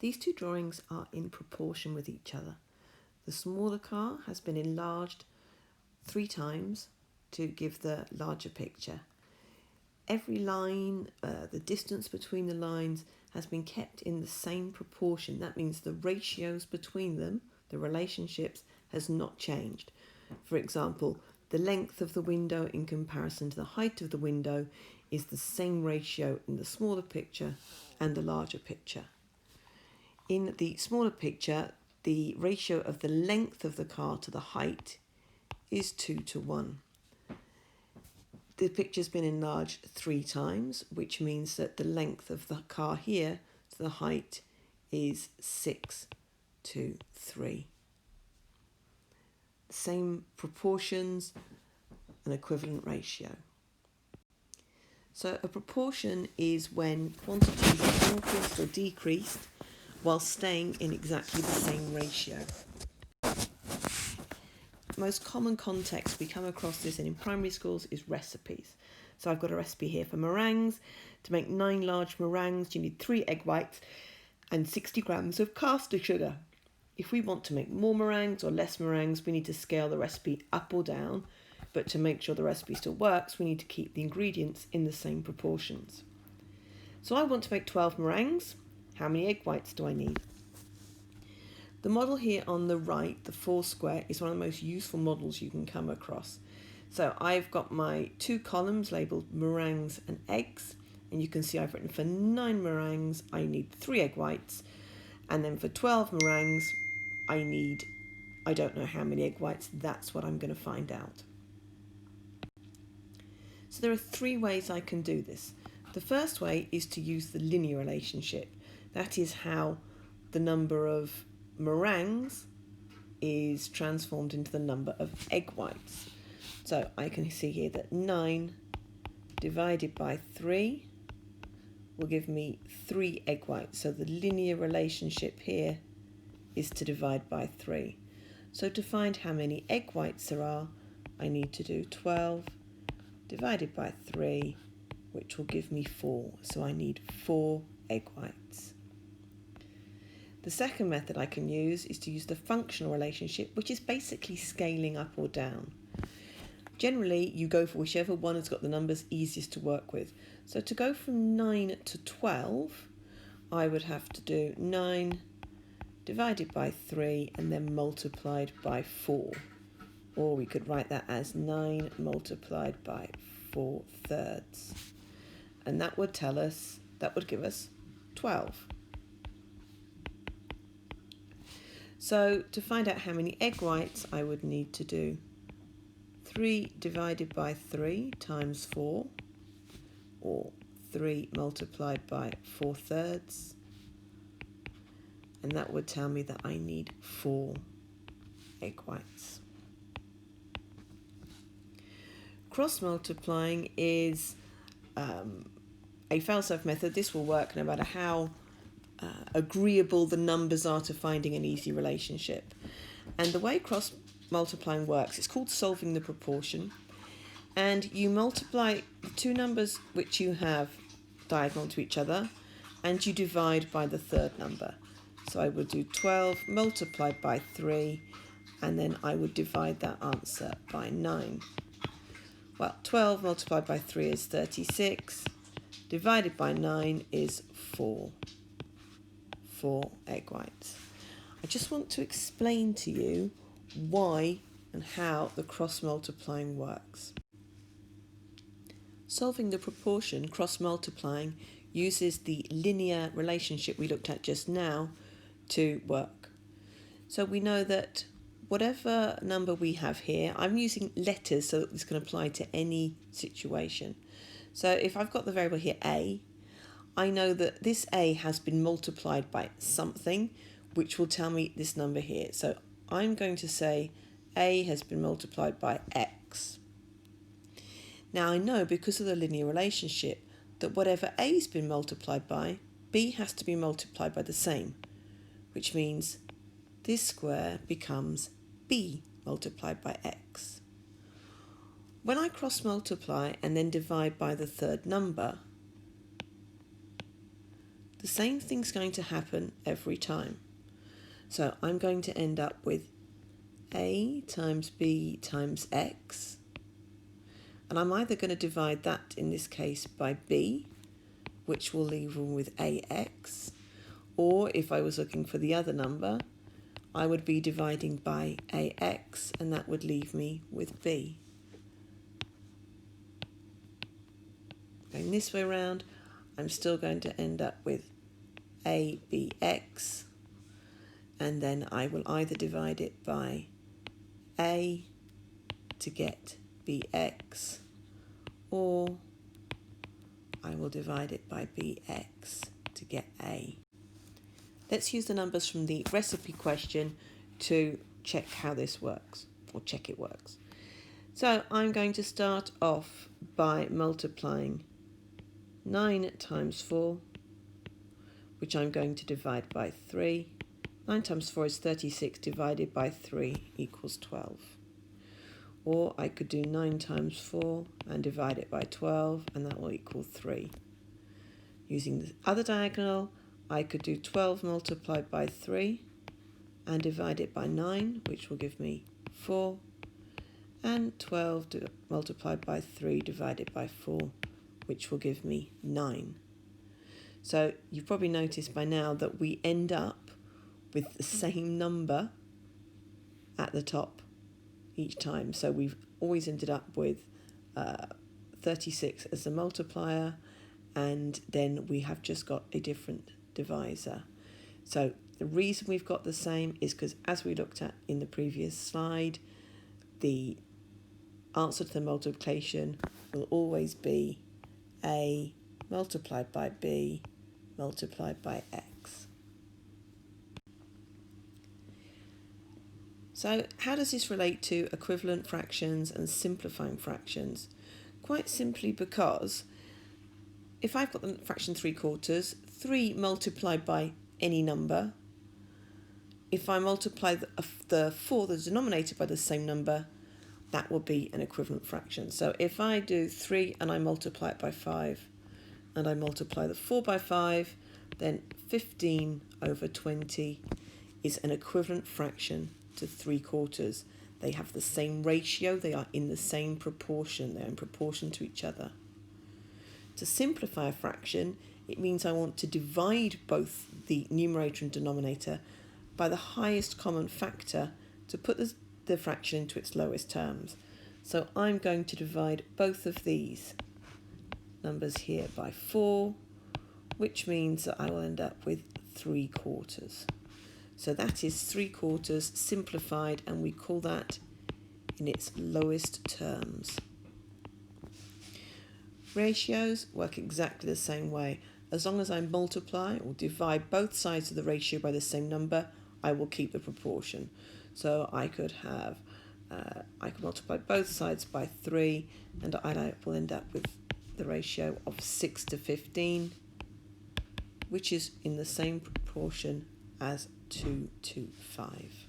These two drawings are in proportion with each other. The smaller car has been enlarged 3 times to give the larger picture. Every line, the distance between the lines has been kept in the same proportion. That means the ratios between them, the relationships, has not changed. For example, the length of the window in comparison to the height of the window is the same ratio in the smaller picture and the larger picture. In the smaller picture, the ratio of the length of the car to the height is 2:1. The picture's been enlarged 3 times, which means that the length of the car here to the height is 6:3. Same proportions, an equivalent ratio. So a proportion is when quantities are increased or decreased while staying in exactly the same ratio. The most common context we come across this in primary schools is recipes. So I've got a recipe here for meringues. To make 9 large meringues, you need 3 egg whites and 60 grams of caster sugar. If we want to make more meringues or less meringues, we need to scale the recipe up or down. But to make sure the recipe still works, we need to keep the ingredients in the same proportions. So I want to make 12 meringues. How many egg whites do I need? The model here on the right, the 4 square, is one of the most useful models you can come across. So I've got my 2 columns labelled meringues and eggs, and you can see I've written for 9 meringues I need 3 egg whites, and then for 12 meringues I don't know how many egg whites. That's what I'm going to find out. So there are 3 ways I can do this. The first way is to use the linear relationship. That is how the number of meringues is transformed into the number of egg whites. So I can see here that 9 divided by 3 will give me 3 egg whites. So the linear relationship here is to divide by 3. So to find how many egg whites there are, I need to do 12 divided by 3, which will give me 4. So I need 4 egg whites. The second method I can use is to use the functional relationship, which is basically scaling up or down. Generally, you go for whichever one has got the numbers easiest to work with. So to go from 9 to 12, I would have to do 9 divided by 3 and then multiplied by 4. Or we could write that as 9 multiplied by 4/3. And that would give us 12. So to find out how many egg whites, I would need to do 3 divided by 3 times 4, or 3 multiplied by 4/3, and that would tell me that I need 4 egg whites. Cross multiplying is a fail-safe method. This will work no matter how agreeable the numbers are to finding an easy relationship. And the way cross multiplying works, it's called solving the proportion, and you multiply the 2 numbers which you have diagonal to each other and you divide by the 3rd number. So I would do 12 multiplied by 3 and then I would divide that answer by 9. Well, 12 multiplied by 3 is 36, divided by 9 is 4 egg whites. I just want to explain to you why and how the cross multiplying works. Solving the proportion, cross multiplying, uses the linear relationship we looked at just now to work. So we know that whatever number we have here, I'm using letters so that this can apply to any situation. So if I've got the variable here a, I know that this a has been multiplied by something, which will tell me this number here. So I'm going to say a has been multiplied by x. Now I know, because of the linear relationship, that whatever a has been multiplied by, b has to be multiplied by the same, which means this square becomes b multiplied by x. When I cross multiply and then divide by the 3rd number, the same thing's going to happen every time. So I'm going to end up with a times b times x, and I'm either going to divide that in this case by b, which will leave me with ax, or if I was looking for the other number, I would be dividing by ax, and that would leave me with b. Going this way around, I'm still going to end up with abx, and then I will either divide it by a to get bx, or I will divide it by bx to get a. Let's use the numbers from the recipe question to check how this works, or check it works. So I'm going to start off by multiplying 9 times 4, which I'm going to divide by 3. 9 times 4 is 36, divided by 3 equals 12. Or I could do 9 times 4 and divide it by 12, and that will equal 3. Using the other diagonal, I could do 12 multiplied by 3 and divide it by 9, which will give me 4, and 12 multiplied by 3 divided by 4, which will give me 9. So you've probably noticed by now that we end up with the same number at the top each time. So we've always ended up with 36 as the multiplier, and then we have just got a different divisor. So the reason we've got the same is because, as we looked at in the previous slide, the answer to the multiplication will always be a multiplied by b multiplied by x. So how does this relate to equivalent fractions and simplifying fractions? Quite simply because if I've got the fraction 3/4, 3 multiplied by any number, if I multiply the 4, the denominator, by the same number, that will be an equivalent fraction. So if I do 3 and I multiply it by 5, and I multiply the 4 by 5, then 15 over 20 is an equivalent fraction to 3/4. They have the same ratio, they are in the same proportion, they're in proportion to each other. To simplify a fraction, it means I want to divide both the numerator and denominator by the highest common factor to put the fraction into its lowest terms. So I'm going to divide both of these numbers here by 4, which means that I will end up with 3/4. So that is 3/4 simplified, and we call that in its lowest terms. Ratios work exactly the same way. As long as I multiply or divide both sides of the ratio by the same number, I will keep the proportion. So I could have, I could multiply both sides by 3, and I will end up with the ratio of 6 to 15, which is in the same proportion as 2 to 5.